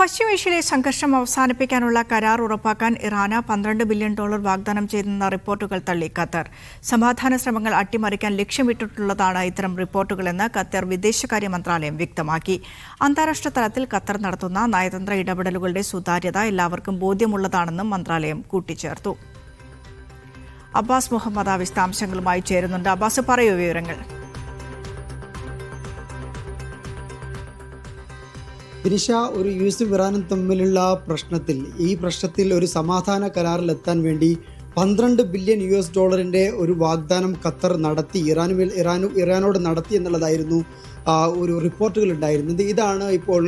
പശ്ചിമേഷ്യയിലെ സംഘർഷം അവസാനിപ്പിക്കാനുള്ള കരാർ ഉറപ്പാക്കാൻ ഇറാന് $12 ബില്യൺ വാഗ്ദാനം ചെയ്തെന്ന റിപ്പോർട്ടുകൾ തള്ളി ഖത്തർ. സമാധാന ശ്രമങ്ങൾ അട്ടിമറിക്കാൻ ലക്ഷ്യമിട്ടിട്ടുള്ളതാണ് ഇത്തരം റിപ്പോർട്ടുകളെന്ന് ഖത്തർ വിദേശകാര്യ മന്ത്രാലയം വ്യക്തമാക്കി. അന്താരാഷ്ട്ര തലത്തിൽ ഖത്തർ നടത്തുന്ന നയതന്ത്ര ഇടപെടലുകളുടെ സുതാര്യത എല്ലാവർക്കും ബോധ്യമുള്ളതാണെന്നും മന്ത്രാലയം കൂട്ടിച്ചേർത്തു. അബ്ബാസ് മുഹമ്മദ് വിശദാംശങ്ങളുമായി ചേരുന്നുണ്ട്. അബ്ബാസ്, പറയൂ വിവരങ്ങൾ. ദിനിഷ, ഒരു യു.എസും ഇറാനും തമ്മിലുള്ള ഈ പ്രശ്നത്തിൽ ഒരു സമാധാന കരാറിലെത്താൻ വേണ്ടി $12 ബില്യൺ ഒരു വാഗ്ദാനം ഖത്തർ നടത്തി ഇറാനോട് നടത്തി എന്നുള്ളതായിരുന്നു ഒരു റിപ്പോർട്ടുകൾ ഉണ്ടായിരുന്നത്. ഇതാണ് ഇപ്പോൾ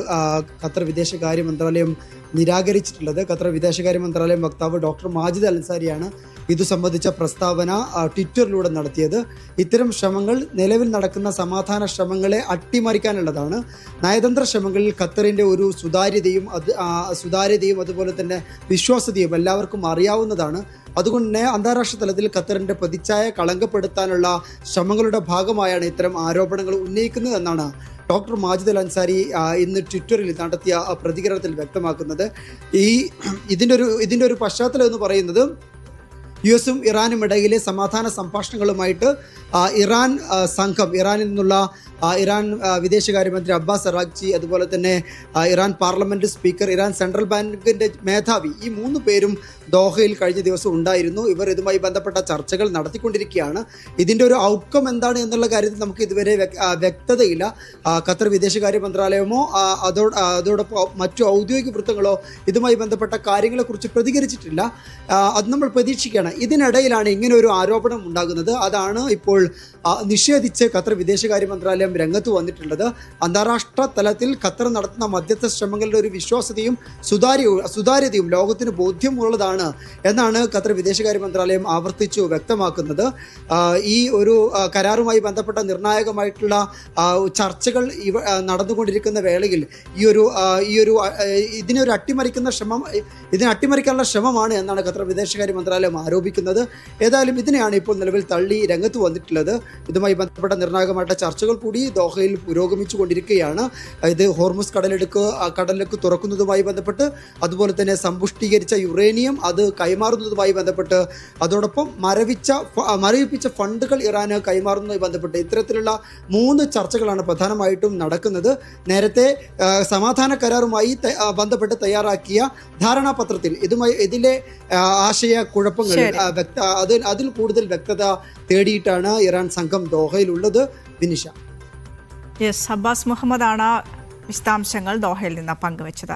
ഖത്തർ വിദേശകാര്യ മന്ത്രാലയം നിരാകരിച്ചിട്ടുള്ളത്. ഖത്തർ വിദേശകാര്യ മന്ത്രാലയം വക്താവ് ഡോക്ടർ മാജിദ് അൽ അൻസാരിയാണ് ഇതു സംബന്ധിച്ച പ്രസ്താവന ട്വിറ്ററിലൂടെ നടത്തിയത്. ഇത്തരം ശ്രമങ്ങൾ നിലവിൽ നടക്കുന്ന സമാധാന ശ്രമങ്ങളെ അട്ടിമറിക്കാനുള്ളതാണ്. നയതന്ത്ര ശ്രമങ്ങളിൽ ഖത്തറിൻ്റെ ഒരു സുതാര്യതയും അതുപോലെ തന്നെ വിശ്വാസ്യതയും എല്ലാവർക്കും അറിയാവുന്നതാണ്. അതുകൊണ്ട് തന്നെ അന്താരാഷ്ട്ര തലത്തിൽ ഖത്തറിൻ്റെ പ്രതിച്ഛായ കളങ്കപ്പെടുത്താനുള്ള ശ്രമങ്ങളുടെ ഭാഗമായാണ് ഇത്തരം ആരോപണങ്ങൾ ഉന്നയിക്കുന്നത് എന്നാണ് ഡോക്ടർ മാജിദ് അൽ അൻസാരി ഇന്ന് ട്വിറ്ററിൽ നടത്തിയ പ്രതികരണത്തിൽ വ്യക്തമാക്കുന്നത്. ഇതിൻ്റെ ഒരു പശ്ചാത്തലം എന്ന് പറയുന്നത് യു.എസും ഇറാനും ഇടയിലെ സമാധാന സംഭാഷണങ്ങളുമായിട്ട് ഇറാനിൽ നിന്നുള്ള ഇറാൻ വിദേശകാര്യമന്ത്രി അബ്ബാസ് അറാഗ്ചി, അതുപോലെ തന്നെ Iran parliament speaker, Iran central ബാങ്കിന്റെ മേധാവി, ഈ 3 പേരും ദോഹയിൽ കഴിഞ്ഞ ദിവസം ഉണ്ടായിരുന്നു. ഇവർ ഇതുമായി ബന്ധപ്പെട്ട ചർച്ചകൾ നടത്തിക്കൊണ്ടിരിക്കുകയാണ്. ഇതിൻ്റെ ഒരു ഔട്ട്കം എന്താണ് എന്നുള്ള കാര്യത്തിൽ നമുക്ക് ഇതുവരെ വ്യക്തതയില്ല. ഖത്തർ വിദേശകാര്യ മന്ത്രാലയമോ അതോടൊപ്പം മറ്റു ഔദ്യോഗിക വൃത്തങ്ങളോ ഇതുമായി ബന്ധപ്പെട്ട കാര്യങ്ങളെക്കുറിച്ച് പ്രതികരിച്ചിട്ടില്ല. അത് നമ്മൾ പ്രതീക്ഷിക്കുകയാണ്. ഇതിനിടയിലാണ് ഇങ്ങനെ ഒരു ആരോപണം ഉണ്ടാകുന്നത്. അതാണ് ഇപ്പോൾ നിഷേധിച്ച് ഖത്തർ വിദേശകാര്യ മന്ത്രാലയം രംഗത്ത് വന്നിട്ടുള്ളത്. അന്താരാഷ്ട്ര തലത്തിൽ ഖത്തർ നടത്തുന്ന മധ്യസ്ഥ ശ്രമങ്ങളുടെ ഒരു വിശ്വാസ്യതയും സുതാര്യതയും ലോകത്തിന് ബോധ്യമുള്ളതാണ് എന്നാണ് ഖത്തർ വിദേശകാര്യ മന്ത്രാലയം ആവർത്തിച്ചു വ്യക്തമാക്കുന്നത്. ഈ ഒരു കരാറുമായി ബന്ധപ്പെട്ട നിർണായകമായിട്ടുള്ള ചർച്ചകൾ നടന്നുകൊണ്ടിരിക്കുന്ന വേളയിൽ ഇതിനെ അട്ടിമറിക്കാനുള്ള ശ്രമമാണ് എന്നാണ് ഖത്തർ വിദേശകാര്യ മന്ത്രാലയം ആരോപിക്കുന്നത്. ഏതായാലും ഇതിനെയാണ് ഇപ്പോൾ നിലവിൽ തള്ളി രംഗത്ത് വന്നിട്ടുള്ളത്. ഇതുമായി ബന്ധപ്പെട്ട നിർണായകമായിട്ടുള്ള ചർച്ചകൾ കൂടി ദോഹയിൽ പുരോഗമിച്ചു കൊണ്ടിരിക്കുകയാണ്. ഇത് ഹോർമുസ് കടലിലേക്ക് തുറക്കുന്നതുമായി ബന്ധപ്പെട്ട്, അതുപോലെ തന്നെ സമ്പുഷ്ടീകരിച്ച യുറേനിയം അത് കൈമാറുന്നതുമായി ബന്ധപ്പെട്ട്, അതോടൊപ്പം മരവിപ്പിച്ച ഫണ്ടുകൾ ഇറാന് കൈമാറുന്നതുമായി ബന്ധപ്പെട്ട് ഇത്തരത്തിലുള്ള 3 ചർച്ചകളാണ് പ്രധാനമായിട്ടും നടക്കുന്നത്. നേരത്തെ സമാധാന കരാറുമായി ബന്ധപ്പെട്ട് തയ്യാറാക്കിയ ധാരണാപത്രത്തിൽ ഇതിലെ ആശയക്കുഴപ്പങ്ങൾ അതിൽ കൂടുതൽ വ്യക്തത തേടിയിട്ടാണ് ഇറാൻ സംഘം ദോഹയിലുള്ളത്. വിനിഷ. അബ്ബാസ് മുഹമ്മദാണ് വിശദാംശങ്ങൾ ദോഹയിൽ നിന്ന് പങ്കുവച്ചത്.